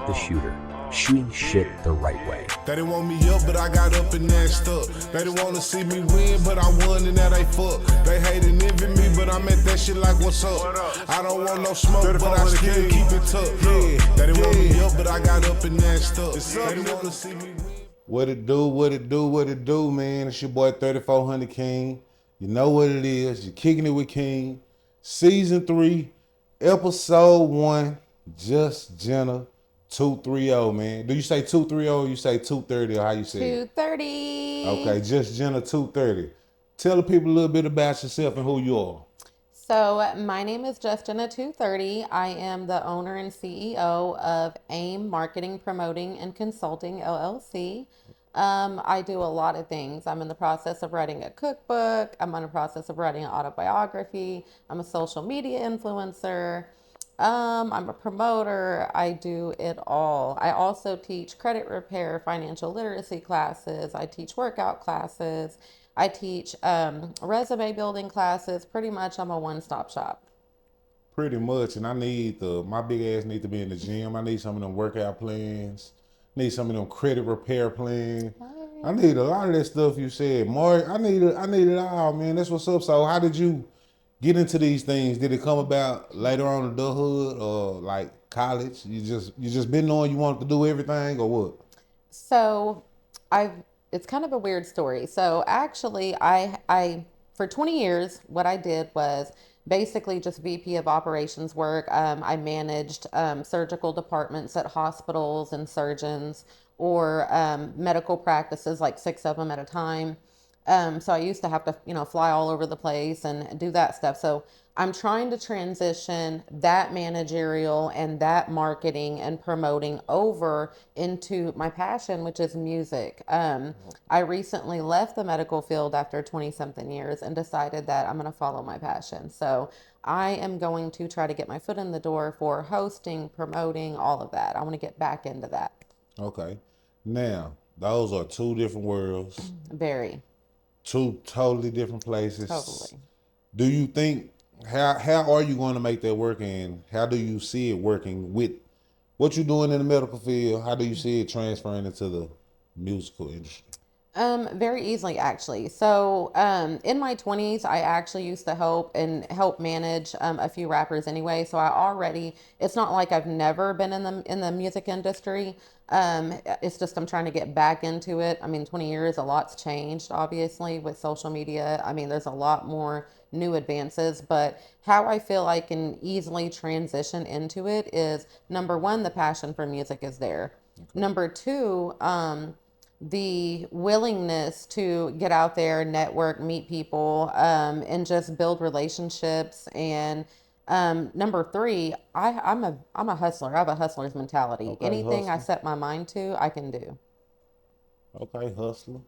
the shooter, shooting shit the right way. They didn't want me up, but I got up and nashed up. They didn't want to see me win, but I won and now they fuck. They hate and envy me, but I'm at that shit like what's up. I don't want no smoke, but I still keep it tough. Yeah, they didn't want me up, but I got up and nashed up. They didn't want to see me win. What it do, man? It's your boy 3400 King. You know what it is. You're kicking it with King. Season 3, episode 1, Just Jenna 230, man. Do you say 230 or you say 230 or how you say it? 230. Okay, Just Jenna 230. Tell the people a little bit about yourself and who you are. So my name is Justina230. I am the owner and CEO of AIM Marketing, Promoting, and Consulting, LLC. I do a lot of things. I'm in the process of writing a cookbook. I'm in the process of writing an autobiography. I'm a social media influencer. I'm a promoter. I do it all. I also teach credit repair, financial literacy classes. I teach workout classes. I teach resume building classes. Pretty much I'm a one-stop shop. Pretty much, and my big ass need to be in the gym. I need some of them workout plans. Need some of them credit repair plans. I need a lot of that stuff you said, Mark. I need it all, man. That's what's up. So how did you get into these things? Did it come about later on in adulthood or like college? You just been knowing you wanted to do everything or what? So it's kind of a weird story. So actually I for 20 years, what I did was basically just VP of operations work. I managed surgical departments at hospitals and surgeons or medical practices, like 6 of them at a time. So I used to have to, fly all over the place and do that stuff. So I'm trying to transition that managerial and that marketing and promoting over into my passion, which is music. I recently left the medical field after 20 something years and decided that I'm going to follow my passion. So I am going to try to get my foot in the door for hosting, promoting, all of that. I want to get back into that. Okay. Now, those are two different worlds. Very. Two totally different places. Totally. Do you think, how are you going to make that work, and how do you see it working with what you're doing in the medical field? How do you see it transferring into the musical industry? Very easily, actually. So, in my 20s, I actually used to help manage a few rappers anyway. So it's not like I've never been in the music industry. It's just I'm trying to get back into it. I mean, 20 years, a lot's changed, obviously, with social media. I mean, there's a lot more new advances, but how I feel I can easily transition into it is, number one, the passion for music is there. Okay. Number two, the willingness to get out there, network, meet people, and just build relationships. And number three, I'm a hustler. I have a hustler's mentality. Okay, anything hustler. I set my mind to, I can do. Okay, hustler.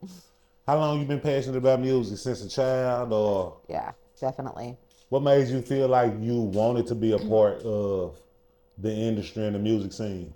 How long you been passionate about music? Since a child, or? Yeah, definitely. What made you feel like you wanted to be a part of the industry and the music scene?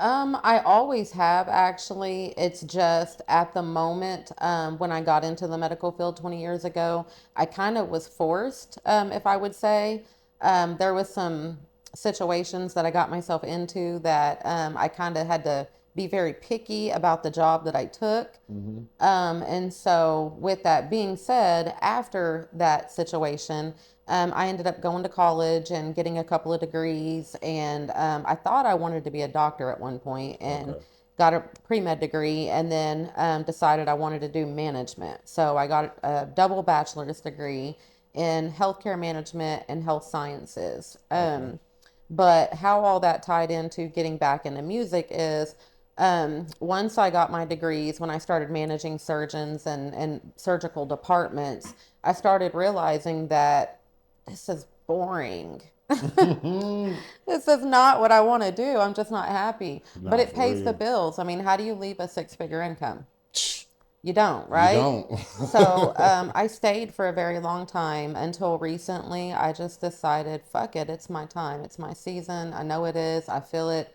I always have, actually. It's just at the moment, when I got into the medical field 20 years ago, I kind of was forced, if I would say. There was some situations that I got myself into that I kind of had to be very picky about the job that I took. Mm-hmm. And so with that being said, after that situation, I ended up going to college and getting a couple of degrees, and I thought I wanted to be a doctor at one point, and got a pre-med degree, and then decided I wanted to do management. So I got a double bachelor's degree in healthcare management and health sciences. But how all that tied into getting back into music is, once I got my degrees, when I started managing surgeons and surgical departments, I started realizing that this is boring. This is not what I want to do. I'm just not happy. But it pays the bills. I mean, how do you leave a 6-figure income? You don't, right? You don't. So I stayed for a very long time until recently. I just decided, fuck it, it's my time. It's my season. I know it is. I feel it.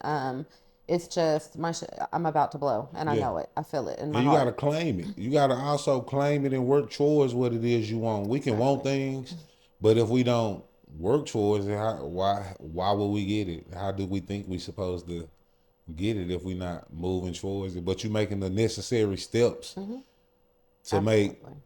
It's just I'm about to blow, and I know it. I feel it in my heart. You got to claim it. You got to also claim it and work towards what it is you want. We can want things, but if we don't work towards it, why would we get it? How do we think we supposed to get it if we not moving towards it. But you making the necessary steps to make Absolutely.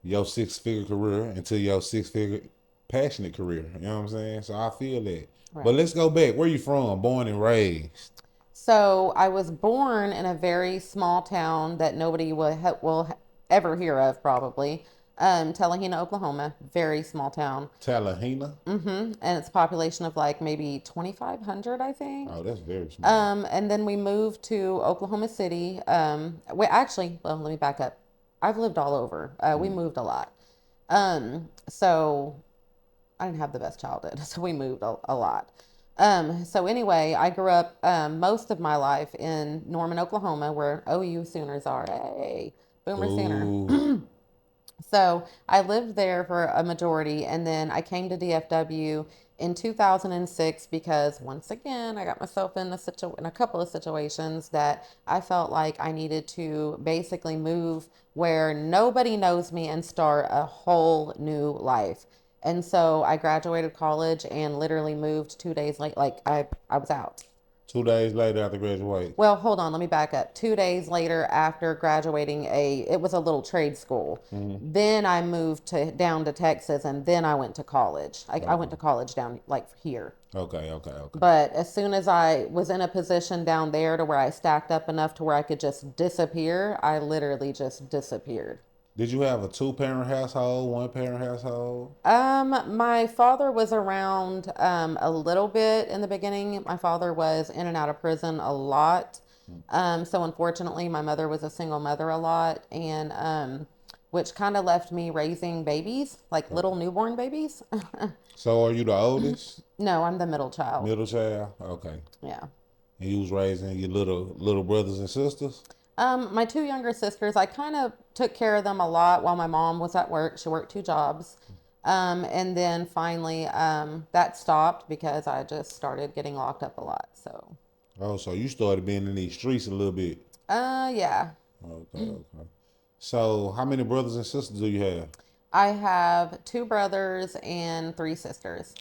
your 6-figure career into your 6-figure passionate career. You know what I'm saying? So I feel that. But Right. let's go back. Where you from? Born and raised. So I was born in a very small town that nobody will ever hear of, probably. Tallahena, Oklahoma, very small town. Tallahena. And it's a population of like maybe 2,500, I think. Oh, that's very small. And then we moved to Oklahoma City. Well, let me back up. I've lived all over. We moved a lot. So I didn't have the best childhood, so we moved a lot. So anyway, I grew up most of my life in Norman, Oklahoma, where OU Sooners are. Hey, Boomer Sooner. Ooh. So I lived there for a majority, and then I came to DFW in 2006 because once again I got myself in a couple of situations that I felt like I needed to basically move where nobody knows me and start a whole new life. And so I graduated college and literally moved 2 days late. Like I was out. 2 days later after graduate. Well, hold on, let me back up. 2 days later, after graduating, it was a little trade school. Then I moved down to Texas, and then I went to college. I went to college down like here. Okay. But as soon as I was in a position down there to where I stacked up enough to where I could just disappear, I literally just disappeared. Did you have a 2-parent household, 1-parent household? My father was around a little bit in the beginning. My father was in and out of prison a lot. So unfortunately, my mother was a single mother a lot, and which kind of left me raising babies, like little newborn babies. So are you the oldest? No, I'm the middle child. Middle child? Okay. Yeah. And you was raising your little brothers and sisters? My 2 younger sisters, I kind of took care of them a lot while my mom was at work. She worked 2 jobs. And then finally, that stopped because I just started getting locked up a lot. So, Oh, so you started being in these streets a little bit. yeah. Okay. So how many brothers and sisters do you have? I have 2 brothers and 3 sisters.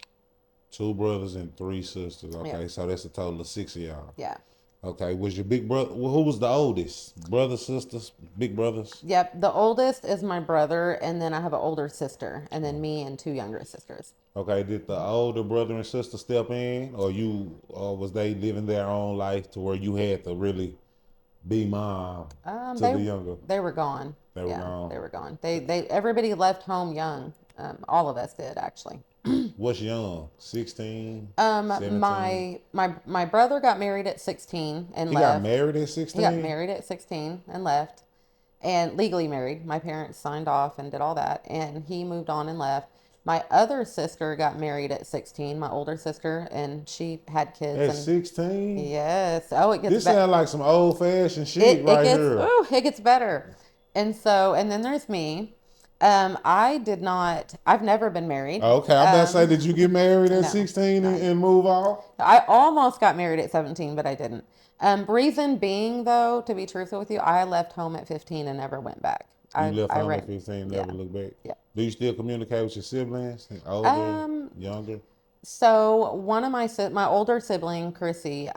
2 brothers and 3 sisters. Okay, Yeah. so that's a total of 6 of y'all. Yeah. Okay, was your big brother? Well, who was the oldest? Brothers, sisters, big brothers? Yep. The oldest is my brother, and then I have an older sister, and then me and 2 younger sisters. Okay, did the older brother and sister step in, or was they living their own life to where you had to really be mom to They the younger? they were gone. They were gone. They were gone. Everybody left home young. All of us did actually. What's young? 16? 17? My brother got married at 16 and He left. got married at 16? He got married at 16 and left, and legally married. My parents signed off and did all that, and he moved on and left. My other sister got married at 16, my older sister, and she had kids. At And 16? yes, oh, it gets This sounds like some old fashioned shit it right gets here. it gets better. And then there's me. I've never been married. Okay, I'm about to say, did you get married at no, 16 and move off? I almost got married at 17, but I didn't. Reason being, though, to be truthful with you, I left home at 15 and never went back. You left home at 15, never looked back? Yeah. Do you still communicate with your siblings? Older, younger? So one of my older sibling, Chrissy,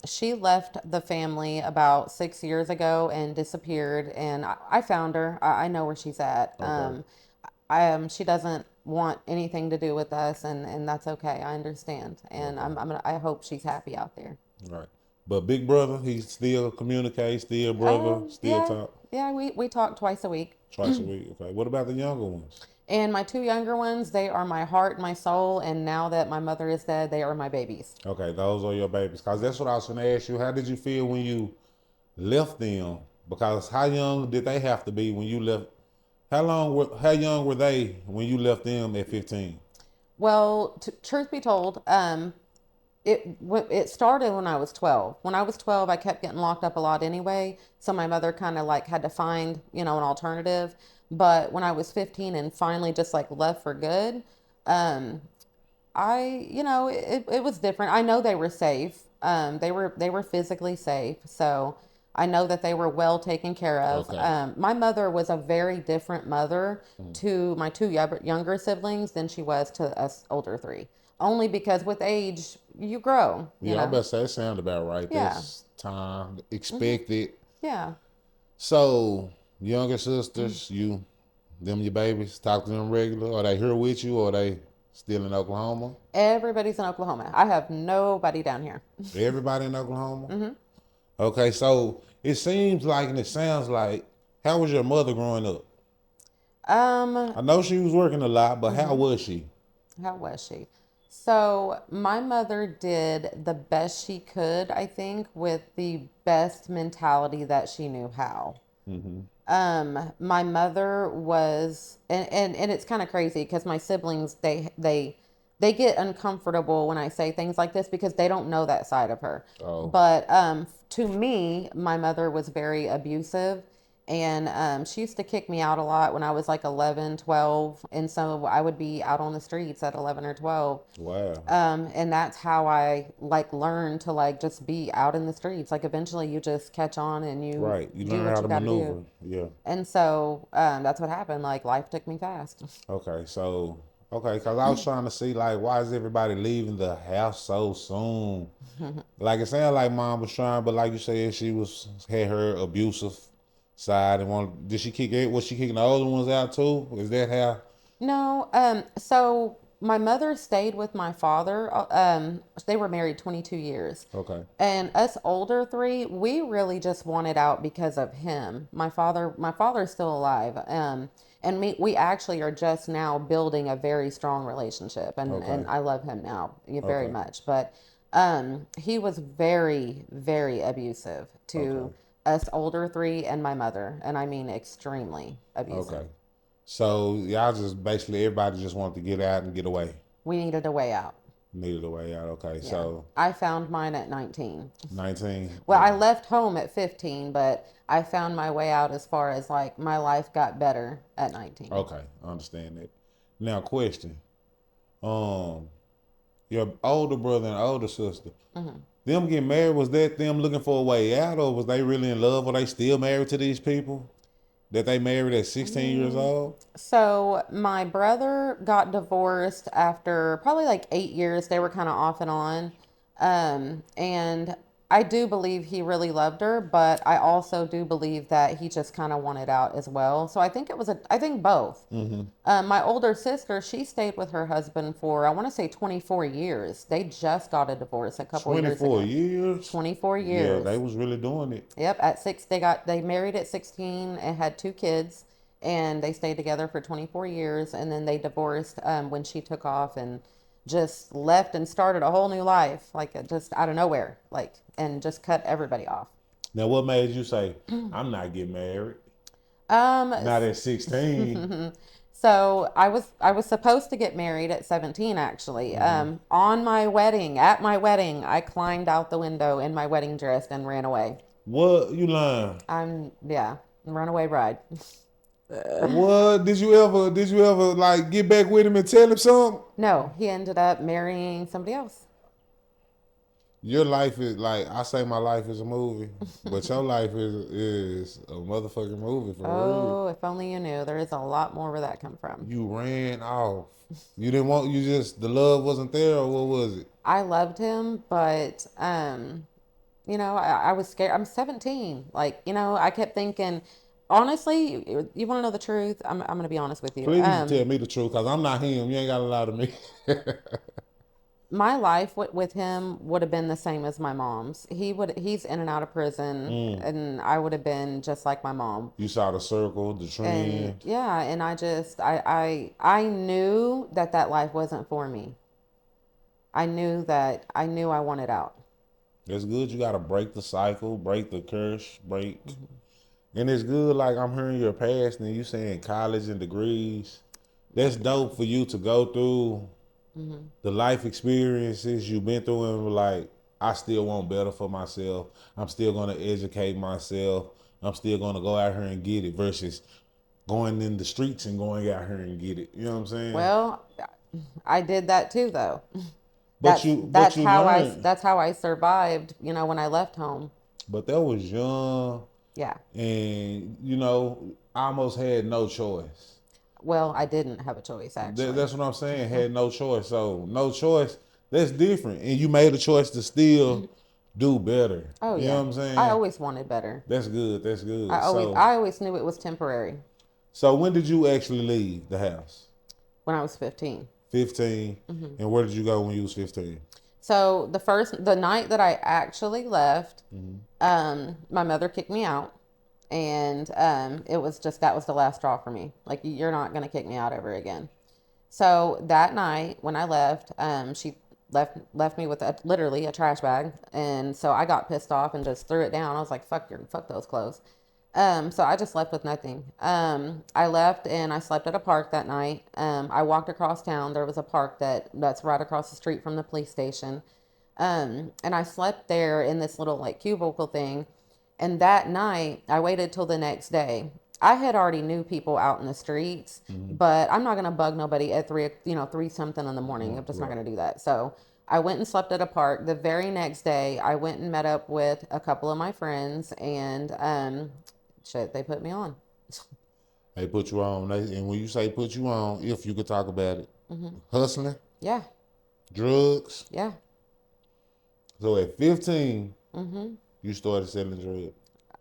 she left the family about 6 years ago and disappeared, and I found her. I know where she's at. Okay. She doesn't want anything to do with us, and that's okay. I understand, and I hope she's happy out there. Right. But big brother, he still communicates, still brother, still Yeah, talk yeah. We talk twice a week. twice a week. Okay. What about the younger ones? And my 2 younger ones, they are my heart, my soul, and now that my mother is dead, they are my babies. Okay, those are your babies. Because that's what I was going to ask you. How did you feel when you left them? Because how young did they have to be when you left? How young were they when you left them at 15? Well, truth be told, it started when I was 12. When I was 12, I kept getting locked up a lot anyway, so my mother kind of like had to find, an alternative. But when I was 15 and finally just like left for good, it was different. I know they were safe. They were physically safe. So, I know that they were well taken care of. Okay. My mother was a very different mother to my two younger siblings than she was to us older three. Only because with age, you grow, you Yeah, I know? bet say that sound about right. Yeah. That's time expected. Yeah. So, younger sisters, them your babies, talk to them regular. Are they here with you or are they still in Oklahoma? Everybody's in Oklahoma. I have nobody down here. Everybody in Oklahoma? Okay, so it seems like and it sounds like, how was your mother growing up? Um, I know she was working a lot, but how was she? how was she? So my mother did the best she could, I think, with the best mentality that she knew how. My mother was, and it's kind of crazy because my siblings, they get uncomfortable when I say things like this because they don't know that side of her. Oh, But to me, my mother was very abusive. And she used to kick me out a lot when I was like 11, 12. And so I would be out on the streets at 11 or 12. wow. And that's how I like learned to like just be out in the streets. Like eventually you just catch on and you Right. You do learn what how you to got to do. maneuver. Yeah. And so that's what happened. Like life took me fast. Okay, so because I was trying to see like why is everybody leaving the house so soon? Like it sounded like mom was trying, but like you said, she had her abusive side and did she kick it? Was she kicking the older ones out too? Is that how? No, so my mother stayed with my father. They were married 22 years. Okay, And us older three, we really just wanted out because of him. My father's still alive. And we actually are just now building a very strong relationship, and okay, I love him now very okay, much. But he was very, very abusive okay, to us older three and my mother, and I mean extremely abusive. okay. So y'all just basically everybody just wanted to get out and get away. We needed a way out. Needed a way out. Okay, Yeah. so I found mine at 19. 19. Well, I left home at 15, but I found my way out as far as like my life got better at 19. Okay, I understand that. Now, question. Um, your older brother and older sister, them getting married, was that them looking for a way out or was they really in love? Or they still married to these people that they married at 16 years old? So my brother got divorced after probably like 8 years. They were kind of off and on. And I do believe he really loved her, but I also do believe that he just kind of wanted out as well. So I think I think both. My older sister, she stayed with her husband for, I want to say 24 years. They just got a divorce a couple years 24 ago. years? 24 Yeah, years. they was really doing it. Yep, at six they married at 16 and had two kids, and they stayed together for 24 years, and then they divorced when she took off and just left and started a whole new life, like just out of nowhere, like, and just cut everybody off. Now, what made you say, I'm not getting married? Um, Not at 16. so I was supposed to get married at 17 actually. On my wedding, at my wedding, I climbed out the window in my wedding dress and ran away. What? You lying? Yeah, runaway bride. What? Did you ever like get back with him and tell him something? No, he ended up marrying somebody else. Your life is like I say my life is a movie, but your life is a motherfucking movie for real. Oh, if only you knew. There is a lot more where that come from. You ran off. You didn't want you just the love wasn't there or what was it? I loved him, but I was scared. I'm 17. Like, I kept thinking, honestly, you want to know the truth? I'm gonna be honest with you. Please tell me the truth, cause I'm not him. You ain't gotta lie to me. My life with him would have been the same as my mom's. He's in and out of prison, and I would have been just like my mom. You saw the circle, the And trend. yeah, and I knew that life wasn't for me. I knew I wanted out. It's good. You gotta break the cycle, break the curse, break. And it's good. Like I'm hearing your past, and you saying college and degrees. That's dope for you to go through the life experiences you've been through, and like I still want better for myself. I'm still gonna educate myself. I'm still gonna go out here and get it versus going in the streets and going out here and get it. You know what I'm saying? Well, I did that too, though. but you learn. That's how I survived. When I left home. But that was young, Yeah. and you know, I almost had no choice. Well, I didn't have a choice actually. That's what I'm saying. Had no choice. So no choice. That's different. And you made a choice to still do better. Oh You know yeah. what I'm I saying? always wanted better. That's good. That's I good. always So I always knew it was temporary so when did you actually leave the house? when I was 15. 15. And where did you go when you was 15? So the night that I actually left, my mother kicked me out, and it was just that was the last straw for me. Like you're not gonna kick me out ever again. So that night when I left, she left me with literally a trash bag, and so I got pissed off and just threw it down. I was like, fuck those clothes." So I just left with nothing. I left and I slept at a park that night. I walked across town. There was a park that's right across the street from the police station. And I slept there in this little like cubicle thing. And that night, I waited till the next day. I had already knew people out in the streets, but I'm not gonna bug nobody at 3 something in the morning. I'm just not gonna do that. So I went and slept at a park. The very next day, I went and met up with a couple of my friends, and shit, they put me on. They put you on. And when you say put you on, if you could talk about it, hustling, Yeah, drugs. yeah. So at 15, you started selling drugs.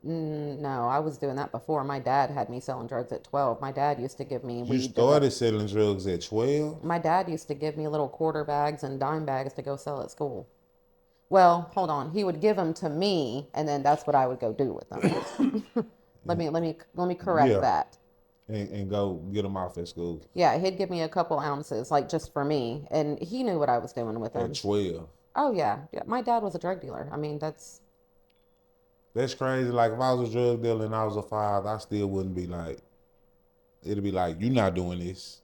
No, I was doing that before. My dad had me selling drugs at 12. My dad used to give me You weed. started selling drugs at 12? My dad used to give me little quarter bags and dime bags to go sell at school. Well, hold on. He would give them to me, and then that's what I would go do with them. Let me correct Yeah. that. And go get them off at school Yeah, he'd give me a couple ounces, like just for me, and he knew what I was doing with them. at 12. Oh yeah, yeah. My dad was a drug dealer. I mean, That's crazy. Like if I was a drug dealer and I was a father, I still wouldn't be like, it'd be like, you're not doing this.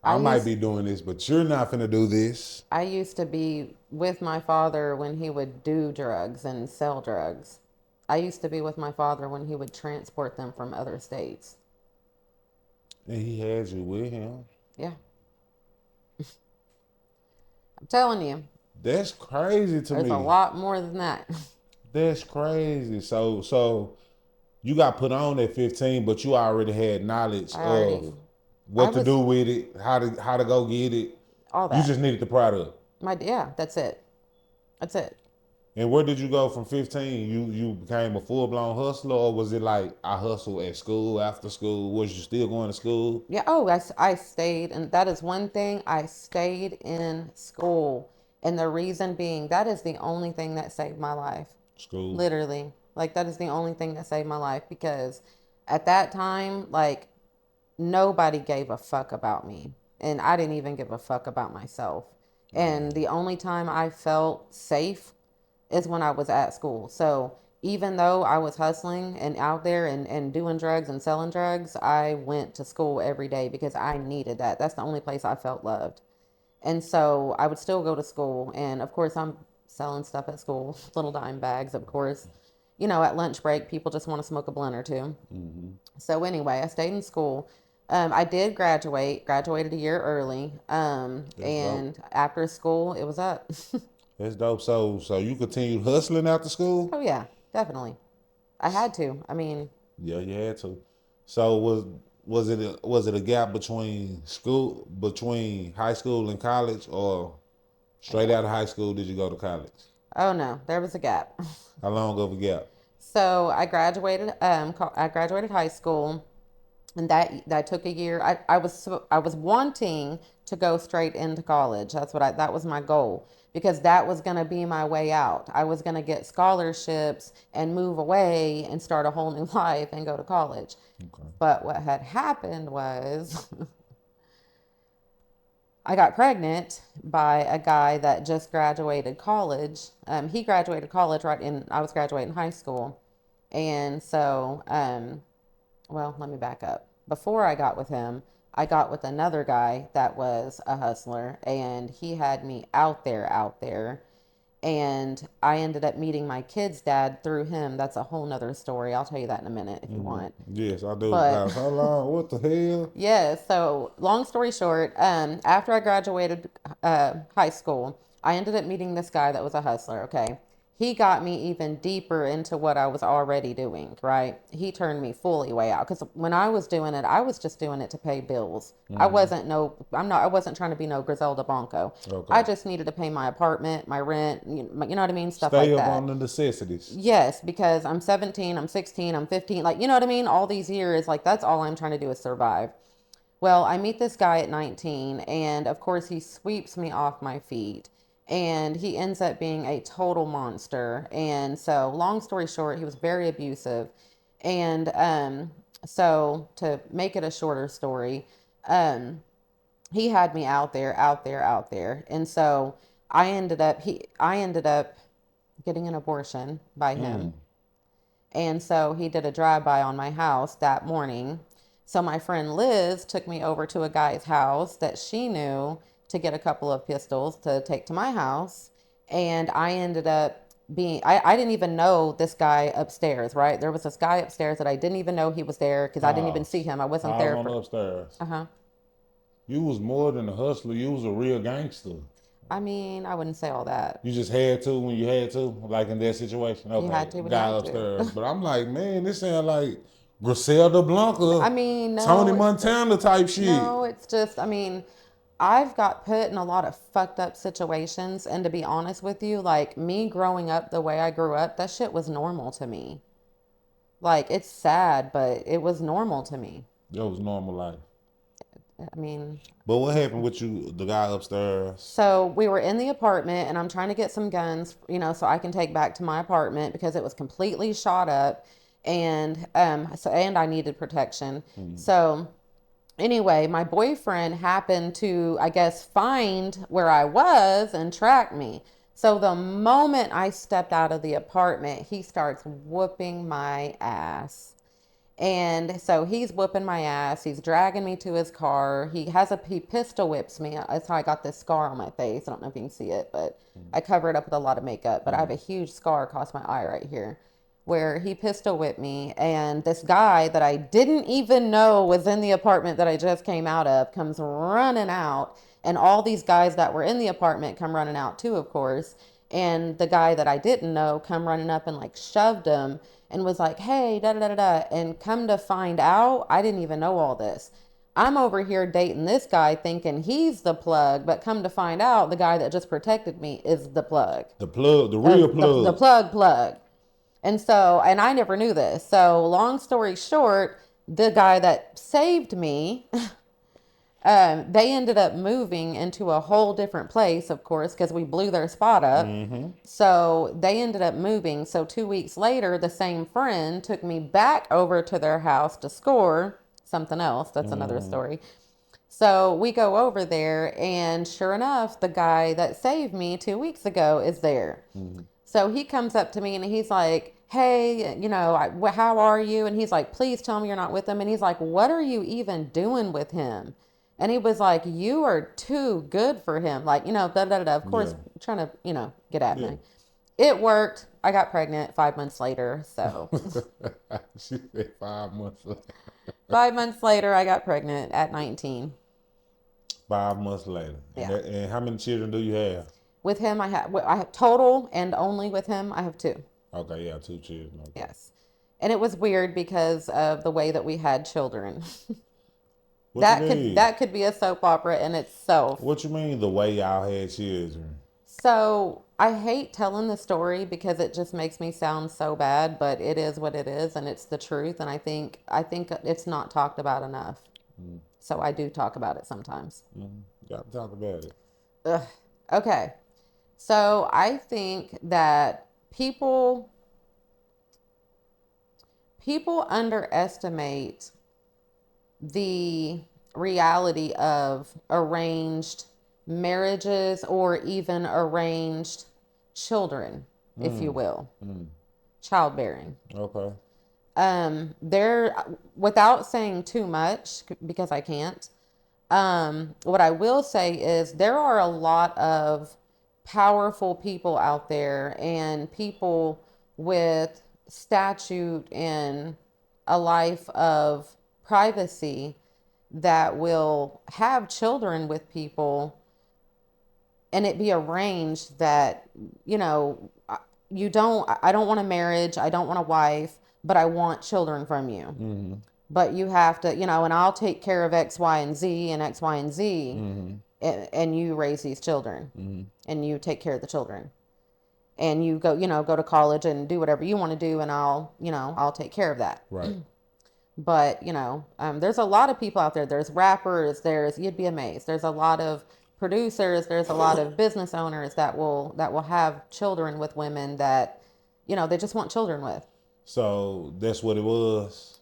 I might be doing this, but you're not finna do this. I used to be with my father when he would do drugs and sell drugs. I used to be with my father when he would transport them from other states. And he had you with him. Yeah. I'm telling you, That's crazy to there's me. a lot more than that. That's crazy. So you got put on at 15, but you already had knowledge of I what to was do with it, how to go get it. all You that. just needed the product. Yeah, that's it. That's it. And where did you go from 15? You became a full-blown hustler, or was it like I hustle at school, after school? Was you still going to school? Yeah. Oh, I stayed, and that is one thing. I stayed in school, and the reason being that is the only thing that saved my life. School. Literally, like that is the only thing that saved my life because at that time, like nobody gave a fuck about me, and I didn't even give a fuck about myself. And the only time I felt safe is when I was at school. So even though I was hustling and out there and doing drugs and selling drugs, I went to school every day because I needed that. That's the only place I felt loved. And so I would still go to school. And of course, I'm selling stuff at school, little dime bags, of course. You know, at lunch break, people just want to smoke a blunt or two. So anyway, I stayed in school. I did graduated a year early. And after school, it was up. That's dope. So you continued hustling after school? Oh yeah, definitely. I had to. I mean, Yeah, you had to. So was it a gap between high school and college, or straight out of high school did you go to college? oh no, there was a gap. How long of a gap? So I graduated high school, and that took a year. I was wanting to go straight into college. That was my goal because that was going to be my way out. I was going to get scholarships and move away and start a whole new life and go to college. Okay. But what had happened was I got pregnant by a guy that just graduated college. He graduated college I was graduating high school. And so, well, let me back up. Before I got with him, I got with another guy that was a hustler, and he had me out there. And I ended up meeting my kid's dad through him. That's a whole nother story. I'll tell you that in a minute if you want. Yes, I do. But- How long? What the hell? Yeah, so long story short, after I graduated high school, I ended up meeting this guy that was a hustler, okay? he got me even deeper into what I was already doing, right? He turned me fully way out. Because when I was doing it, I was just doing it to pay bills. I wasn't trying to be no Griselda Blanco. Okay. I just needed to pay my apartment, my rent, you know what I mean? Stuff Stay like up that. on the necessities. Yes, because I'm 17, I'm 16, I'm 15. Like, you know what I mean? All these years, like, that's all I'm trying to do is survive. Well, I meet this guy at 19, and of course, he sweeps me off my feet. And he ends up being a total monster. And so, long story short, he was very abusive. And so, to make it a shorter story, um, he had me out there, out there, out there. And so, I ended up getting an abortion by him. And so he did a drive-by on my house that morning. So my friend Liz took me over to a guy's house that she knew to get a couple of pistols to take to my house. And I ended up I didn't even know this guy upstairs, right? There was this guy upstairs that I didn't even know he was there because I didn't even see him. I wasn't there on for. upstairs. Uh-huh. You was more than a hustler. You was a real gangster. I mean, I wouldn't say all that. You just had to when you had to, like in that situation. Okay, You had to when you guy had to. upstairs. But I'm like, man, this sound like Griselda Blanca, I mean, no, Tony it's Montana type shit. No, it's just, I mean, I've got put in a lot of fucked up situations. And to be honest with you, like me growing up the way I grew up, that shit was normal to me. Like, it's sad, but it was normal to me. That was normal life. I mean, But what happened with you, the guy upstairs? so we were in the apartment and I'm trying to get some guns, you know, so I can take back to my apartment because it was completely shot up. And and I needed protection. So anyway, my boyfriend happened to, I guess, find where I was and track me. So the moment I stepped out of the apartment, he starts whooping my ass. And so he's whooping my ass. He's dragging me to his car. He pistol whips me. That's how I got this scar on my face. I don't know if you can see it, but I cover it up with a lot of makeup. But I have a huge scar across my eye right here where he pistol whipped me. And this guy that I didn't even know was in the apartment that I just came out of comes running out. And all these guys that were in the apartment come running out too, of course. And the guy that I didn't know come running up and like shoved him and was like, hey, da da da da. And come to find out, I didn't even know all this. I'm over here dating this guy thinking he's the plug, but come to find out, the guy that just protected me is the plug. The plug, the real plug. The plug. And so, and I never knew this. So long story short, the guy that saved me, they ended up moving into a whole different place, of course, because we blew their spot up. So they ended up moving. So 2 weeks later, the same friend took me back over to their house to score something else. That's another story. So we go over there, and sure enough, the guy that saved me 2 weeks ago is there. So he comes up to me and he's like, hey, you know, how are you? And he's like, please tell me you're not with him. And he's like, what are you even doing with him? And he was like, you are too good for him. Like, you know, da da da. Of course, trying to, you know, get at me. It worked. I got pregnant 5 months later. So She said 5 months later. 5 months later, I got pregnant at 19. 5 months later. Yeah. And how many children do you have? With him, I have total, and only with him, I have 2. Okay, yeah, 2 children. Okay. Yes. And it was weird because of the way that we had children. What that could be a soap opera in itself. What you mean the way y'all had children? So I hate telling the story because it just makes me sound so bad, but it is what it is, and it's the truth. And I think it's not talked about enough. So I do talk about it sometimes. Gotta talk about it. Ugh. Okay. So I think that people underestimate the reality of arranged marriages or even arranged children, if you will. Childbearing. Okay. There, without saying too much, because I can't, what I will say is there are a lot of powerful people out there and people with statute and a life of privacy that will have children with people and it be arranged that, you know, I don't want a marriage, I don't want a wife, but I want children from you. Mm-hmm. But you have to, and I'll take care of X, Y, and Z and X, Y, and Z, Mm-hmm. and you raise these children, Mm-hmm. and you take care of the children, and you go to college and do whatever you want to do, and I'll take care of that. Right. But there's a lot of people out there. There's rappers. You'd be amazed. There's a lot of producers. There's a lot of business owners that will have children with women that, they just want children with. So that's what it was.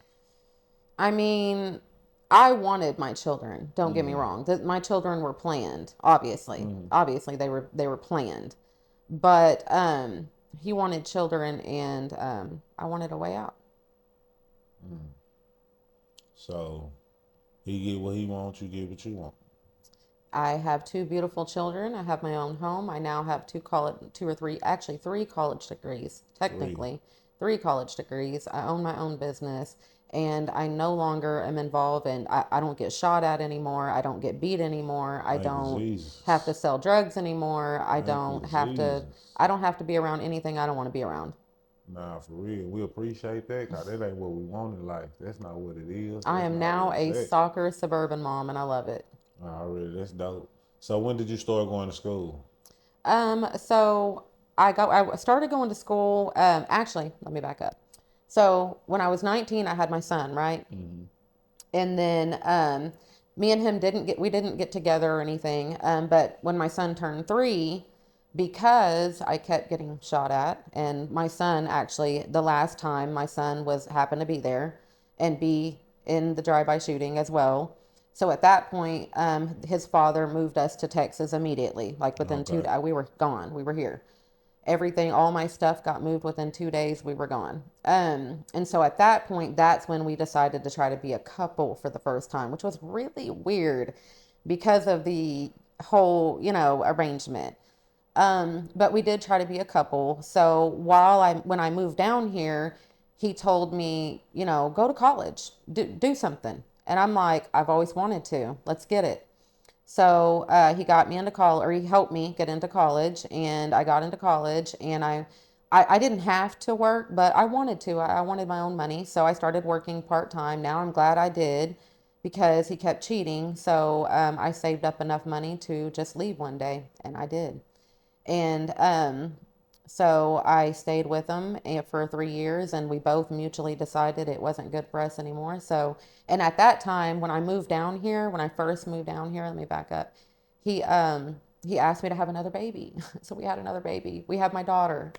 I mean, I wanted my children. Don't get me wrong. My children were planned. Obviously, they were planned. But he wanted children, and I wanted a way out. So he get what he wants, you get what you want. I have two beautiful children. I have my own home. I now have three college degrees, technically. Three college degrees. I own my own business, and I no longer am involved in, I don't get shot at anymore. I don't get beat anymore. I Thank you, don't Jesus. have to sell drugs anymore. I Thank you, don't have to, Jesus. I don't have to be around anything I don't want to be around. Nah, for real. We appreciate that, because that ain't what we want in life. That's not what it is. I That's am not now what a it's at. soccer suburban mom, and I love it. Already, that's dope. So when did you start going to school? So I started going to school. Actually, let me back up. So when I was 19, I had my son, right? Mm-hmm. And then me and him we didn't get together or anything. But when my son turned 3, because I kept getting shot at, and my son actually, the last time my son happened to be there and be in the drive-by shooting as well. So at that point, his father moved us to Texas immediately. Like within Okay. we were gone. We were here. Everything, all my stuff got moved within 2 days. We were gone. And so at that point, that's when we decided to try to be a couple for the first time, which was really weird because of the whole, arrangement. But we did try to be a couple. So when I moved down here, he told me, go to college, do something. And I'm like, I've always wanted to. Let's get it. So he got me into college, or he helped me get into college, and I got into college, and I didn't have to work, but I wanted to. I wanted my own money, so I started working part-time. Now I'm glad I did, because he kept cheating. So I saved up enough money to just leave one day, and I did. And so I stayed with him for 3 years, and we both mutually decided it wasn't good for us anymore. So, and at that time, when I first moved down here, let me back up. He asked me to have another baby. So we had another baby. We have my daughter,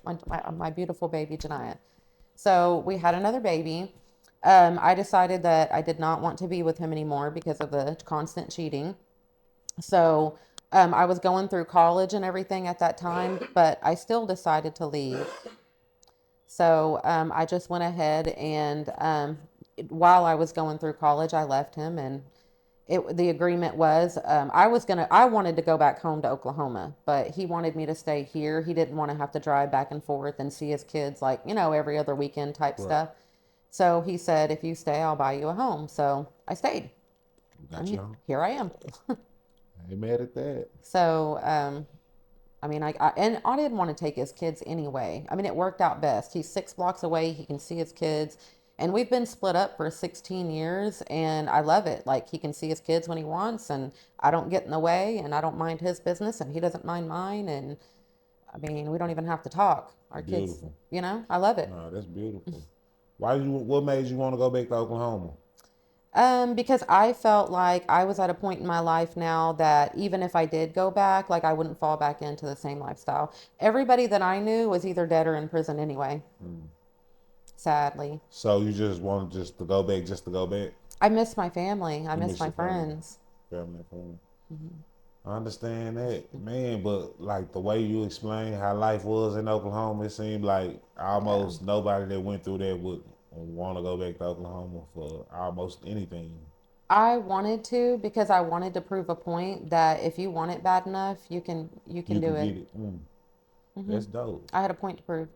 my beautiful baby, Janiyah. So we had another baby. I decided that I did not want to be with him anymore because of the constant cheating. So I was going through college and everything at that time, but I still decided to leave. So I just went ahead, and while I was going through college, I left him, and the agreement was I wanted to go back home to Oklahoma, but he wanted me to stay here. He didn't want to have to drive back and forth and see his kids like, every other weekend type stuff. So he said, if you stay, I'll buy you a home. So I stayed. Here I am. I ain't mad at that. So, I mean, and I didn't want to take his kids anyway. I mean, it worked out best. He's 6 blocks away. He can see his kids. And we've been split up for 16 years, and I love it. Like, he can see his kids when he wants, and I don't get in the way, and I don't mind his business, and he doesn't mind mine. And, I mean, we don't even have to talk. Our Beautiful. kids, I love it. Nah, that's beautiful. What made you want to go back to Oklahoma? Because I felt like I was at a point in my life now that even if I did go back, like I wouldn't fall back into the same lifestyle. Everybody that I knew was either dead or in prison anyway. Sadly. So you just wanted to go back just to go back? I miss my family. I miss my friends. Family. I understand that, man, but like the way you explained how life was in Oklahoma, it seemed like almost nobody that went through that would want to go back to Oklahoma for almost anything. I wanted to, because I wanted to prove a point that if you want it bad enough, you can do it. Get it. That's dope. I had a point to prove.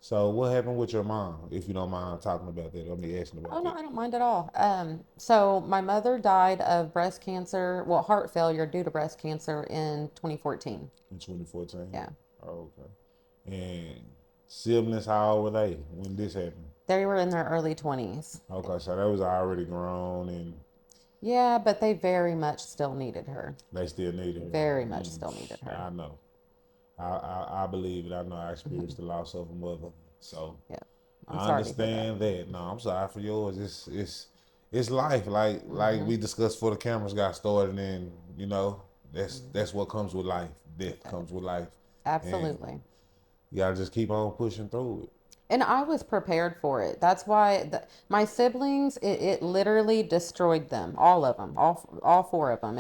So what happened with your mom, if you don't mind talking about that? Let me ask you about Oh, no, that. I don't mind at all. So my mother died of breast cancer, heart failure due to breast cancer in 2014. In 2014? Yeah. Oh, okay. And Siblings, how old were they when this happened? They were in their early 20s. Okay, so they was already grown and Yeah, but they very much still needed her. they still needed her. Very much still needed her. I know. I believe it. I know I experienced the loss of a mother. So Yeah. I'm I sorry to hear that. understand that. No, I'm sorry for yours. It's life. Like we discussed before the cameras got started, and you know that's what comes with life. Death comes with life. Absolutely. You gotta just keep on pushing through it. And I was prepared for it. That's why my siblings, it literally destroyed them, all of them, all four of them.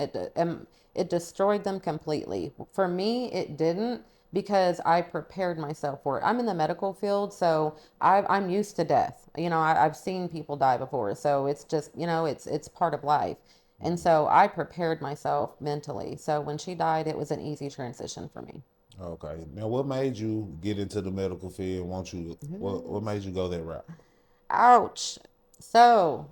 It destroyed them completely. For me, it didn't because I prepared myself for it. I'm in the medical field, so I'm used to death. You know, I've seen people die before, so it's just, you know, it's part of life. And so I prepared myself mentally. So when she died, it was an easy transition for me. Okay. Now, what made you get into the medical field? What made you go that route? Ouch. So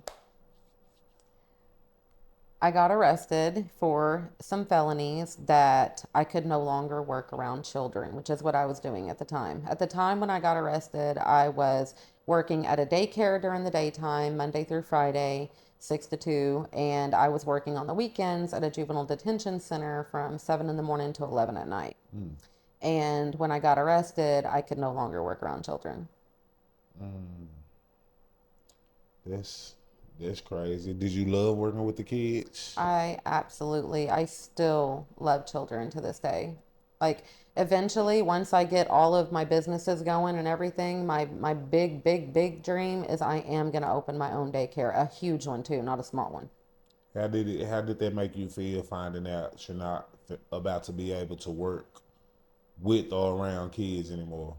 I got arrested for some felonies that I could no longer work around children, which is what I was doing at the time. At the time when I got arrested, I was working at a daycare during the daytime, Monday through Friday, 6 to 2, and I was working on the weekends at a juvenile detention center from 7 in the morning to 11 at night. And when I got arrested, I could no longer work around children. That's that's crazy. Did you love working with the kids? I still love children to this day. Like, eventually, once I get all of my businesses going and everything, my big dream is I am going to open my own daycare, a huge one too, not a small one. How did that make you feel finding out you're not about to be able to work with or around kids anymore?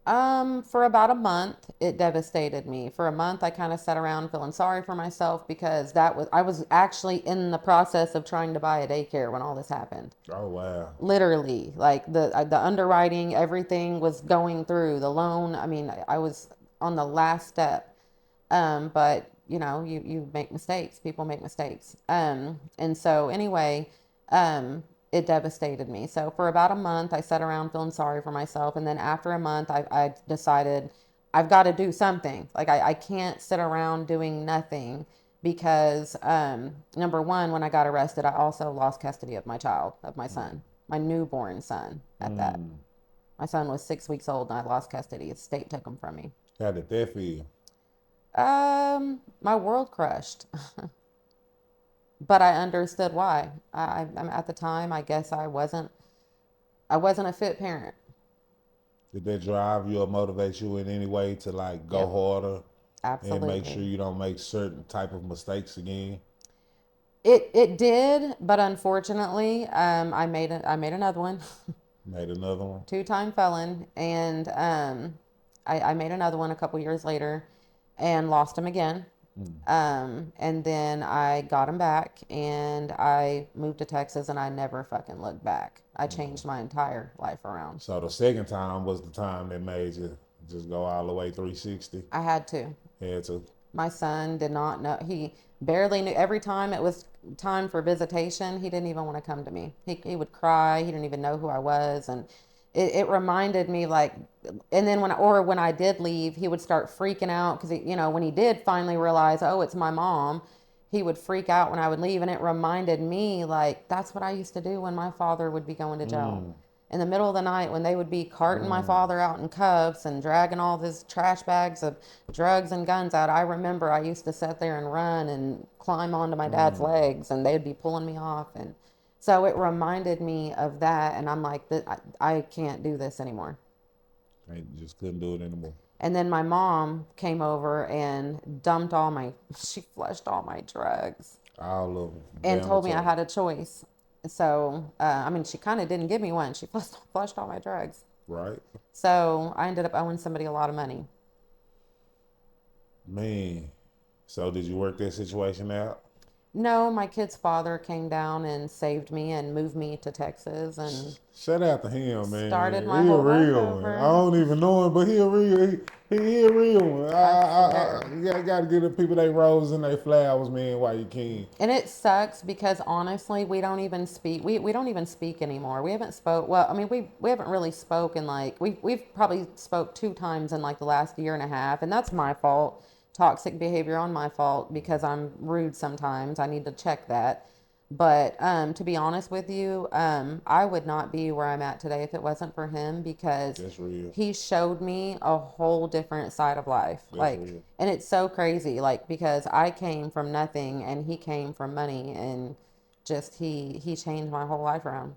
For about a month, it devastated me. For a month, I kind of sat around feeling sorry for myself because I was actually in the process of trying to buy a daycare when all this happened. Oh wow. Literally, like the underwriting, everything was going through the loan. I mean, I was on the last step. But you know, you make mistakes. People make mistakes. And so anyway, it devastated me. So for about a month, I sat around feeling sorry for myself. And then after a month, I decided I've got to do something. Like I can't sit around doing nothing because, number one, when I got arrested, I also lost custody of my child, of my son, my newborn son at that. My son was 6 weeks old and I lost custody. The state took him from me. How did that feel? My world crushed. But I understood why. At the time, I guess I wasn't a fit parent. Did that drive you or motivate you in any way to like go Yep. harder and make sure Absolutely. you don't make certain type of mistakes again? It did, but unfortunately, I made another one. Made another one? Two-time felon, and I made another one a couple years later and lost him again. And then I got him back and I moved to Texas and I never fucking looked back. I changed my entire life around. So the second time was the time that made you just go all the way 360. I had to. Had to. My son did not know. He barely knew. Every time it was time for visitation, he didn't even want to come to me. He would cry. He didn't even know who I was. And it reminded me like, and then when I did leave, he would start freaking out because, you know, when he did finally realize, oh, it's my mom, he would freak out when I would leave. And it reminded me like, that's what I used to do when my father would be going to jail. In the middle of the night when they would be carting my father out in cuffs and dragging all his trash bags of drugs and guns out. I remember I used to sit there and run and climb onto my dad's legs and they'd be pulling me off. And so it reminded me of that. And I'm like, I can't do this anymore. I just couldn't do it anymore. And then my mom came over and she flushed all my drugs. All of them. And Down told the me I toilet. had a choice. So, I mean, she kind of didn't give me one. She flushed all my drugs. Right? So I ended up owing somebody a lot of money. Man. So did you work that situation out? No, my kid's father came down and saved me and moved me to Texas and Shout out to him, started man. my He a whole life real one. I over. don't even know him, but he a real. He a real one. I swear. You gotta give the people their roses and their flowers, man, while you can. And it sucks because honestly, we don't even speak. We don't even speak anymore. We haven't spoke. Well, I mean, we haven't really spoken like we've probably spoke 2 times in like the last year and a half, and that's my fault. Toxic behavior on my fault because I'm rude sometimes. I need to check that. But to be honest with you, I would not be where I'm at today if it wasn't for him because That's real. he showed me a whole different side of life. That's Like, real. and it's so crazy, like because I came from nothing and he came from money, and just he changed my whole life around.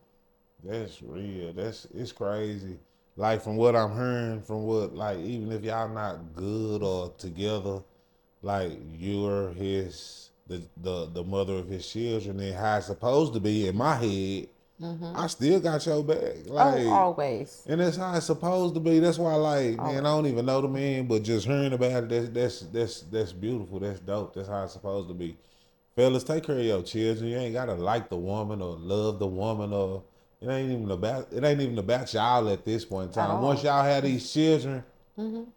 That's real. It's crazy. Like from what I'm hearing, from what like even if y'all not good or together, like you're the mother of his children and how it's supposed to be in my head. I still got your back. Oh, Like always, and that's how it's supposed to be. That's why like, man, I always. don't even know the man, but just hearing about it, that's beautiful. That's dope. That's how it's supposed to be. Fellas, take care of your children. You ain't gotta like the woman or love the woman or it ain't even about y'all at this point in At time. Once all. y'all have these children,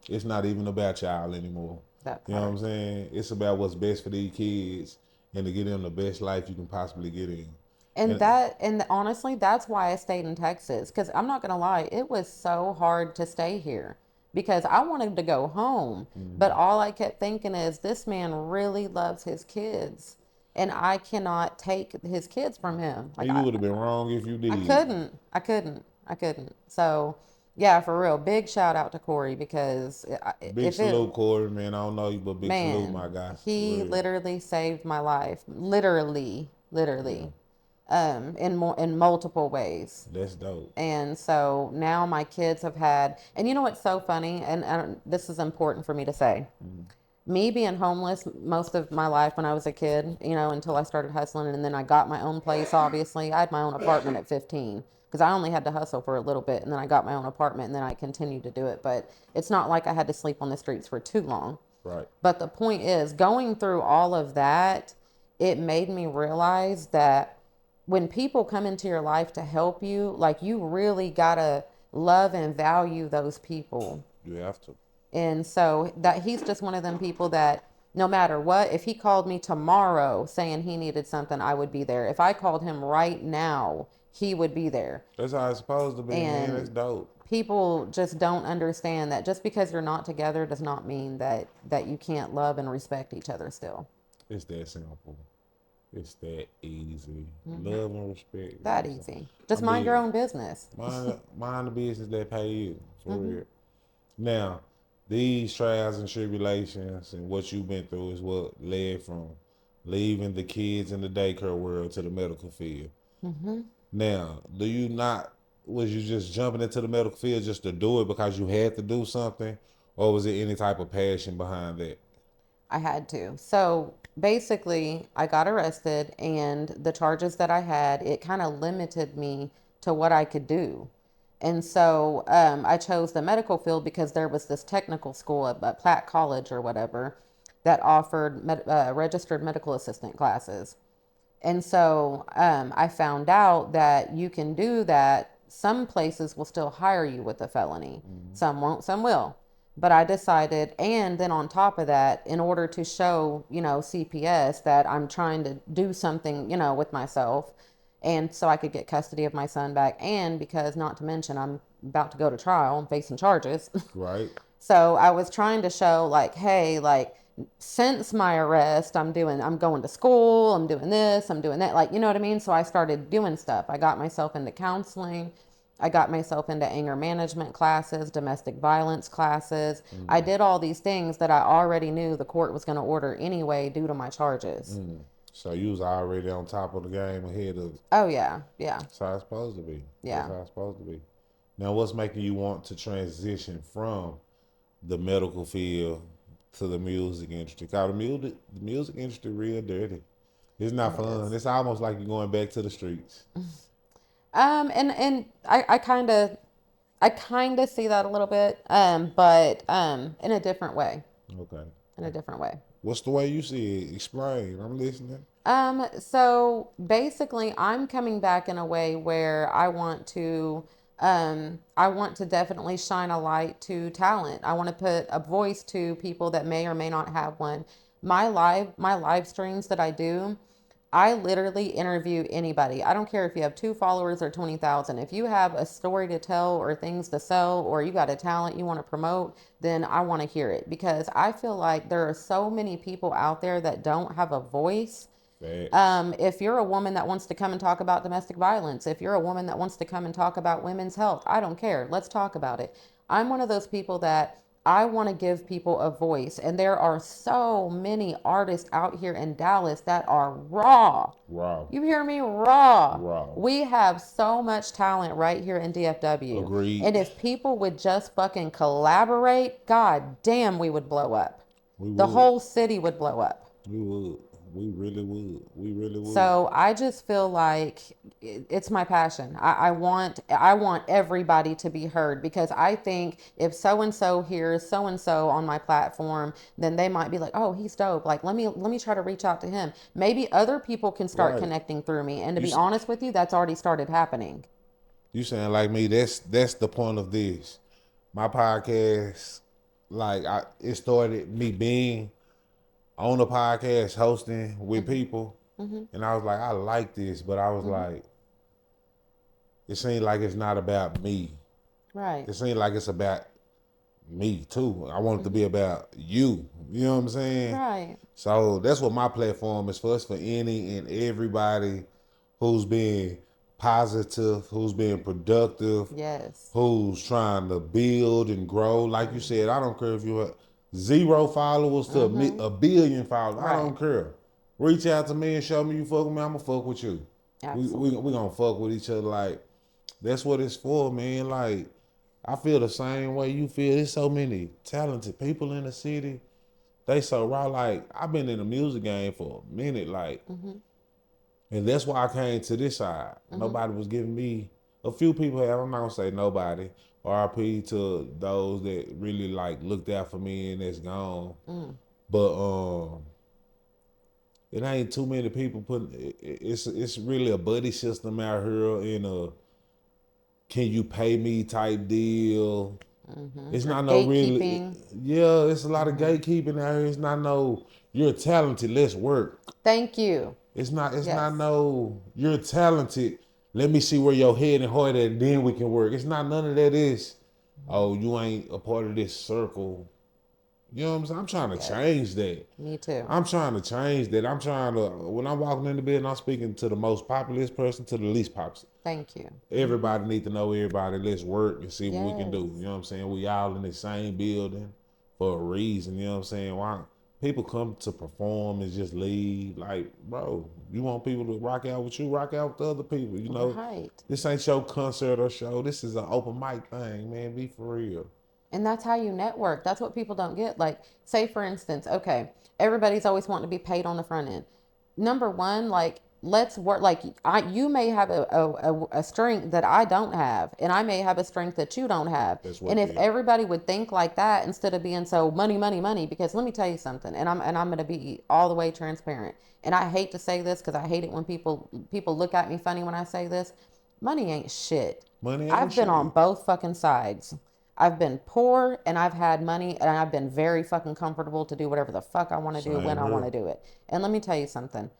it's not even about y'all anymore. That You know what I'm part. saying? It's about what's best for these kids and to get them the best life you can possibly get in. And And honestly, that's why I stayed in Texas. Because I'm not gonna lie, it was so hard to stay here because I wanted to go home, but all I kept thinking is this man really loves his kids, and I cannot take his kids from him. Like you would have been wrong if you I did. couldn't. So yeah, for real, big shout out to Corey because Big if it salute, Corey, man. I don't know you, but big salute, my man, guy. For he real. literally saved my life, literally, in multiple ways. That's dope. And so now my kids have had, and you know what's so funny, and this is important for me to say. Me being homeless most of my life when I was a kid, until I started hustling, and then I got my own place. Obviously, I had my own apartment at 15 because I only had to hustle for a little bit, and then I got my own apartment, and then I continued to do it. But it's not like I had to sleep on the streets for too long. Right. But the point is, going through all of that, it made me realize that when people come into your life to help you, like you really gotta love and value those people. You have to. And so that he's just one of them people that no matter what, if he called me tomorrow saying he needed something, I would be there. If I called him right now, he would be there. That's how it's supposed to be, man. That's And dope. people just don't understand that just because you're not together does not mean that you can't love and respect each other still. It's that simple. It's that easy. Love and respect. That man. easy. Just I mind your mean, own business. mind the business that pay you, for real. Now, these trials and tribulations and what you've been through is what led from leaving the kids in the daycare world to the medical field. Now, was you just jumping into the medical field just to do it because you had to do something? Or was there any type of passion behind that? I had to. So basically, I got arrested, and the charges that I had, it kind of limited me to what I could do. And so I chose the medical field because there was this technical school at Platt College or whatever that offered registered medical assistant classes. And so I found out that you can do that. Some places will still hire you with a felony. Some won't, some will. But I decided, and then on top of that, in order to show, CPS that I'm trying to do something, with myself, and so I could get custody of my son back, and because not to mention I'm about to go to trial and facing charges. Right? So I was trying to show like, hey, like since my arrest, I'm going to school, I'm doing this, I'm doing that, like, you know what I mean? So I started doing stuff. I got myself into counseling. I got myself into anger management classes, domestic violence classes. I did all these things that I already knew the court was going to order anyway due to my charges. So you was already on top of the game ahead of Oh yeah, yeah, That's how it's supposed to be. yeah. That's how it's supposed to be. Now, what's making you want to transition from the medical field to the music industry? Cause the music industry real dirty. It's not fun. It's almost like you're going back to the streets. And I kind of see that a little bit, but in a different way. Okay. In a different way. What's the way you see it? Explain. I'm listening. So basically I'm coming back in a way where I want to definitely shine a light to talent. I want to put a voice to people that may or may not have one. My live streams that I do, I literally interview anybody. I don't care if you have 2 followers or 20,000. If you have a story to tell or things to sell or you got a talent you want to promote, then I want to hear it because I feel like there are so many people out there that don't have a voice. If you're a woman that wants to come and talk about domestic violence, if you're a woman that wants to come and talk about women's health, I don't care. Let's talk about it. I'm one of those people that I want to give people a voice. And there are so many artists out here in Dallas that are raw. Raw. You hear me? Raw. Raw. We have so much talent right here in DFW. Agreed. And if people would just fucking collaborate, god damn, we would blow up. The whole city would blow up. We would. We really would. We really would. So I just feel like it's my passion. I want everybody to be heard because I think if so and so hears so and so on my platform, then they might be like, oh, he's dope. Like let me try to reach out to him. Maybe other people can start connecting through me. And to be honest with you, that's already started happening. You saying like me? That's the point of this. My podcast, it started me being on a podcast hosting with people, and I was like, I like this, but I was like, it seemed like it's not about me. Right. It seemed like it's about me too. I want it to be about you. You know what I'm saying? Right. So that's what my platform is for. It's for any and everybody who's being positive, who's being productive, Yes. who's trying to build and grow. Like you said, I don't care if you're 0 followers to a billion followers. I don't care. Reach out to me and show me you fuck with me. I'm gonna fuck with you. Absolutely. We gonna fuck with each other. Like that's what it's for, man. Like I feel the same way you feel. There's so many talented people in the city. They so raw. Like I've been in the music game for a minute. Like, and that's why I came to this side. Nobody was giving me. A few people have. I'm not gonna say nobody. RP to those that really like looked out for me and that's gone. But it ain't too many people putting. It's really a buddy system out here in a can you pay me type deal. It's not no really. Yeah, it's a lot of gatekeeping out here. It's not no you're talented. Let's work. Thank you. It's not no you're talented. Let me see where your head and heart at, and then we can work. It's not none of that. Is oh, you ain't a part of this circle. You know what I'm saying? I'm trying to change that. Me too. I'm trying to change that. I'm trying to, when I'm walking in the building, I'm speaking to the most populous person to the least populous. Thank you. Everybody need to know everybody. Let's work and see what we can do. You know what I'm saying? We all in the same building for a reason. You know what I'm saying? Why people come to perform and just leave? Like, bro, you want people to rock out with you, rock out with the other people. You know, Right. This ain't your concert or show. This is an open mic thing, man. Be for real. And that's how you network. That's what people don't get. Like, say for instance, okay, everybody's always wanting to be paid on the front end. Number one, like, let's work. Like, you may have a strength that I don't have, and I may have a strength that you don't have. And if everybody would think like that instead of being so money, money, money, because let me tell you something, and I'm gonna be all the way transparent. And I hate to say this because I hate it when people look at me funny when I say this. Money ain't shit. I've been on both fucking sides. I've been poor and I've had money and I've been very fucking comfortable to do whatever the fuck I want to do when I want to do it. And let me tell you something.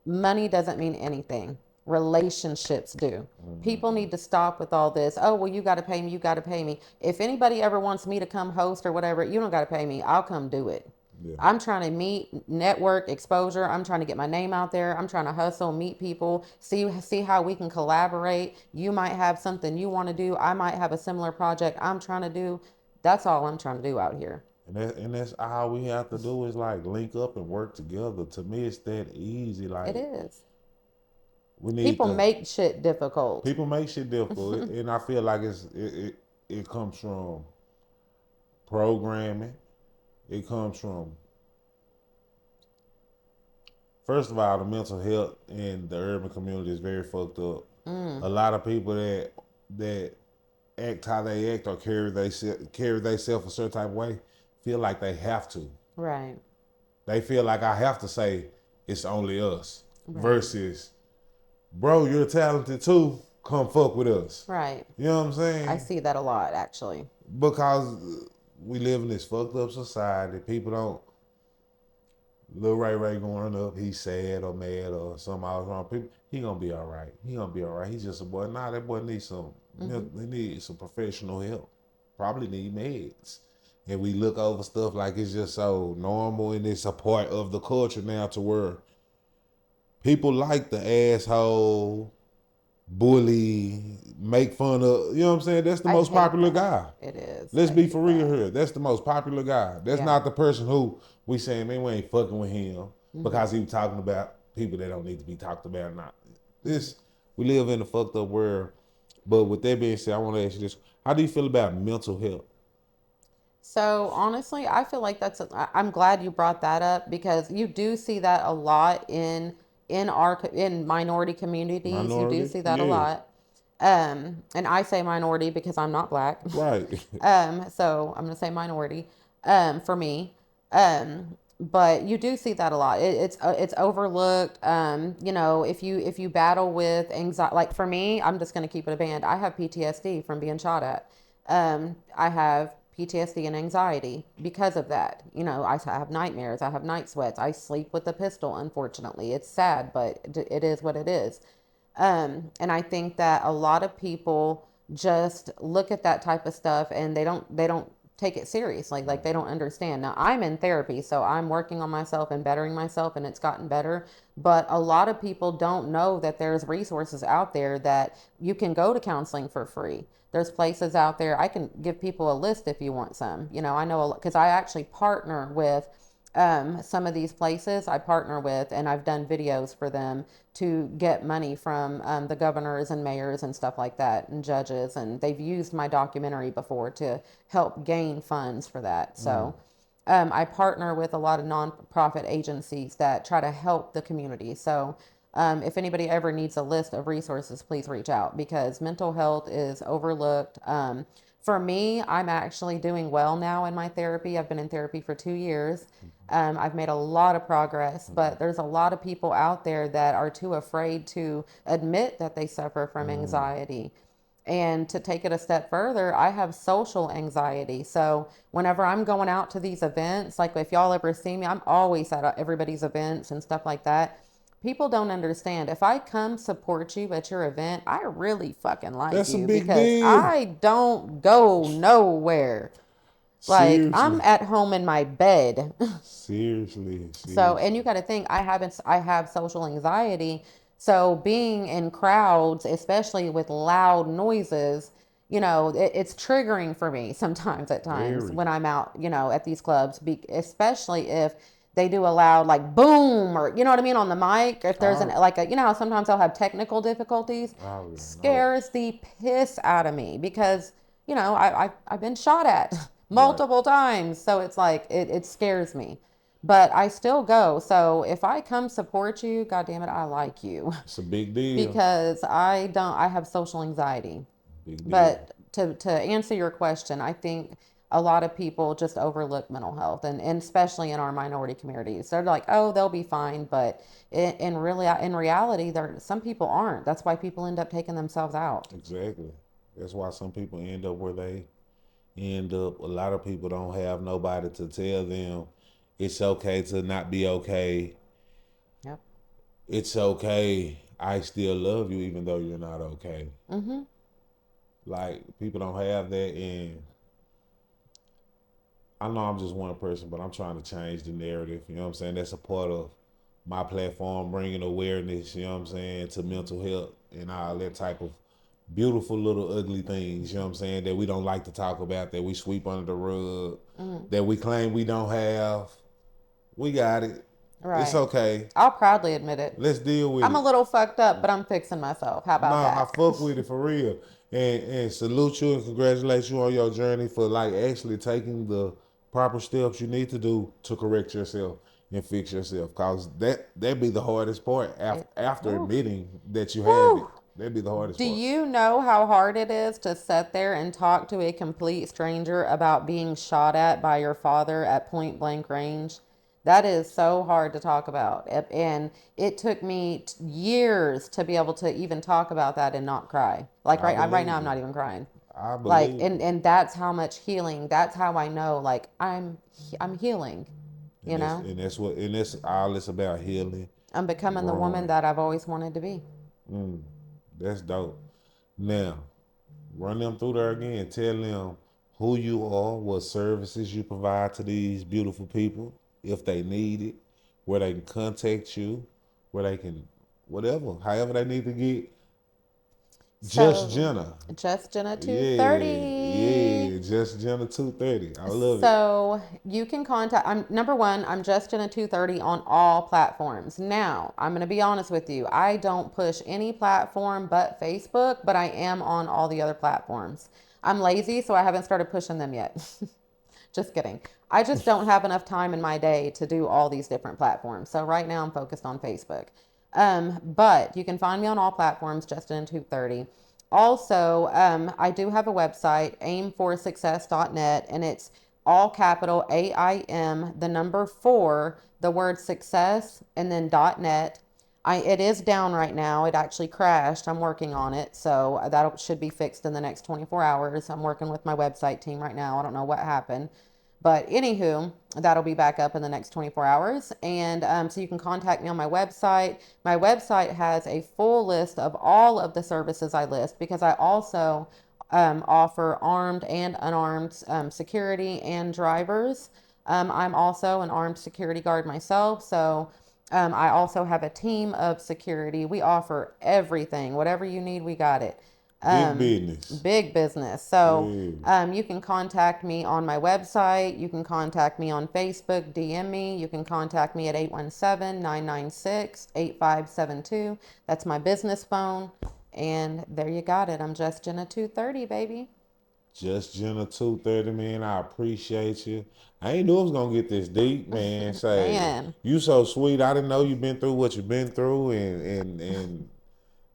Money doesn't mean anything. Relationships do. People need to stop with all this. Oh, well, you got to pay me. You got to pay me. If anybody ever wants me to come host or whatever, you don't got to pay me. I'll come do it. Yeah. I'm trying to meet, network, exposure. I'm trying to get my name out there. I'm trying to hustle, meet people, see how we can collaborate. You might have something you want to do. I might have a similar project I'm trying to do. That's all I'm trying to do out here. And that's all we have to do is like link up and work together. To me, it's that easy. Like it is. We need people make shit difficult. People make shit difficult, and I feel like it comes from programming. It comes from, first of all, the mental health in the urban community is very fucked up. A lot of people that act how they act or carry themselves a certain type of way feel like they have to. Right. They feel like I have to say it's only us. Versus, bro, you're talented too. Come fuck with us. Right. You know what I'm saying? I see that a lot, actually. Because we live in this fucked up society. People don't. Lil Ray going up, he's sad or mad or something else wrong. People, he gonna be all right. He gonna be all right. He's just a boy. Nah, that boy needs some. He needs some professional help. Probably need meds. And we look over stuff like it's just so normal and it's a part of the culture now to where people like the asshole, bully, make fun of, you know what I'm saying? That's the most popular guy. It is. Let's be for real here. That's the most popular guy. That's not the person who we saying, man, we ain't fucking with him because he was talking about people that don't need to be talked about. Not this. We live in a fucked up world. But with that being said, I want to ask you this: how do you feel about mental health? So honestly, I feel like I'm glad you brought that up because you do see that a lot in minority communities. You do see that a lot. And I say minority because I'm not black. Right. So I'm gonna say minority. For me. But you do see that a lot. It's overlooked. You know, if you battle with anxiety, like for me, I'm just gonna keep it a band. I have PTSD from being shot at. I have PTSD and anxiety because of that. You know, I have nightmares. I have night sweats. I sleep with a pistol. Unfortunately, it's sad, but it is what it is. And I think that a lot of people just look at that type of stuff and they don't take it serious. Like they don't understand. Now I'm in therapy, so I'm working on myself and bettering myself and it's gotten better. But a lot of people don't know that there's resources out there that you can go to counseling for free. There's places out there. I can give people a list if you want some. You know, I know because I actually partner with some of these places I partner with, and I've done videos for them to get money from the governors and mayors and stuff like that and judges. And they've used my documentary before to help gain funds for that. So I partner with a lot of nonprofit agencies that try to help the community. So if anybody ever needs a list of resources, please reach out because mental health is overlooked. For me, I'm actually doing well now in my therapy. I've been in therapy for 2 years. I've made a lot of progress, but there's a lot of people out there that are too afraid to admit that they suffer from anxiety. And to take it a step further, I have social anxiety. So whenever I'm going out to these events, like if y'all ever see me, I'm always at everybody's events and stuff like that. People don't understand. If I come support you at your event, I really fucking like That's you a big because deal. I don't go nowhere. Like Seriously. I'm at home in my bed. Seriously. So, and you got to think, I have social anxiety. So being in crowds, especially with loud noises, you know, it's triggering for me sometimes at times Very. when I'm out, you know, at these clubs, especially if they do a loud like boom or, you know what I mean, on the mic. If there's you know how sometimes they'll have technical difficulties, scares the piss out of me because, you know, I've been shot at multiple times. So it's like, it scares me. But I still go. So if I come support you, God damn it, I like you. It's a big deal. Because I have social anxiety. Big deal. But to answer your question, I think a lot of people just overlook mental health and especially in our minority communities. They're like, oh, they'll be fine. But in reality, some people aren't. That's why people end up taking themselves out. Exactly. That's why some people end up where they end up. A lot of people don't have nobody to tell them it's okay to not be okay. Yep. It's okay. I still love you even though you're not okay. Mm-hmm. Like, people don't have that, and I know I'm just one person, but I'm trying to change the narrative. You know what I'm saying? That's a part of my platform, bringing awareness, you know what I'm saying, to mental health and all that type of beautiful little ugly things, you know what I'm saying, that we don't like to talk about, that we sweep under the rug, that we claim we don't have. We got it. Right. It's okay. I'll proudly admit it. Let's deal with it. I'm a little fucked up, but I'm fixing myself. How about that? I fuck with it for real. And salute you and congratulate you on your journey for like actually taking the proper steps you need to do to correct yourself and fix yourself. Cause that'd be the hardest part after admitting that you have it. That'd be the hardest part. Do you know how hard it is to sit there and talk to a complete stranger about being shot at by your father at point blank range? That is so hard to talk about. And it took me years to be able to even talk about that and not cry. Like right now, I'm not even crying. I Like, believe. and that's how much healing, that's how I know, like, I'm healing, you know? And that's all it's about, healing. I'm becoming the woman Growing. that I've always wanted to be. That's dope. Now, run them through there again. Tell them who you are, what services you provide to these beautiful people, if they need it, where they can contact you, where they can, whatever, however they need to get. Just Jenna. Just Jenna Yeah, 230. just Jenna 230. I love it. So you can contact, I'm number one, I'm just Jenna 230 on all platforms. Now, I'm going to be honest with you. I don't push any platform but Facebook, but I am on all the other platforms. I'm lazy, so I haven't started pushing them yet. Just kidding. I just don't have enough time in my day to do all these different platforms. So right now I'm focused on Facebook. But you can find me on all platforms, Justin230. Also, I do have a website, aimforsuccess.net, and it's all capital AIM, the number 4, the word success, and then .net. It is down right now. It actually crashed. I'm working on it, so that should be fixed in the next 24 hours. I'm working with my website team right now. I don't know what happened. But anywho, that'll be back up in the next 24 hours. And so you can contact me on my website. My website has a full list of all of the services I list, because I also offer armed and unarmed security and drivers. I'm also an armed security guard myself. So I also have a team of security. We offer everything. Whatever you need, we got it. Big business. Big business. So you can contact me on my website. You can contact me on Facebook, DM me. You can contact me at 817-996-8572. That's my business phone. And there you got it. I'm just Jenna 230, baby. Just Jenna 230, man. I appreciate you. I ain't knew it was gonna get this deep, man. Say, Man. you so sweet. I didn't know you've been through what you've been through, and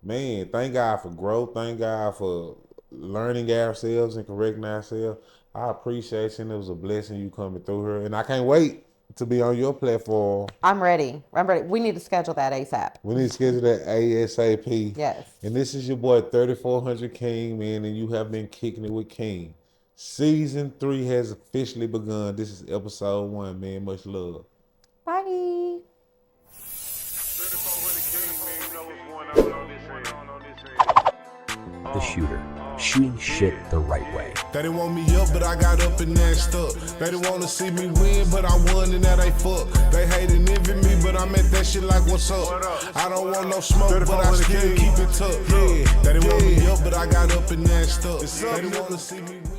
man, thank God for growth. Thank God for learning ourselves and correcting ourselves. I appreciate you, and it was a blessing you coming through here, and I can't wait to be on your platform. I'm ready. We need to schedule that ASAP. We need to schedule that ASAP. Yes. And this is your boy 3400 King, man, and you have been kicking it with King. Season 3 has officially begun. This is episode 1, man. Much love. Bye. The shooter, shooting shit the right way. They didn't want me up, but I got up and nashed up. They didn't want to see me win, but I won and now they fuck. They hate and envy me, but I'm at that shit like what's up. I don't want no smoke, but I still keep it tough. Yeah, they didn't want me up, but I got up and nashed up. They didn't want to see me win.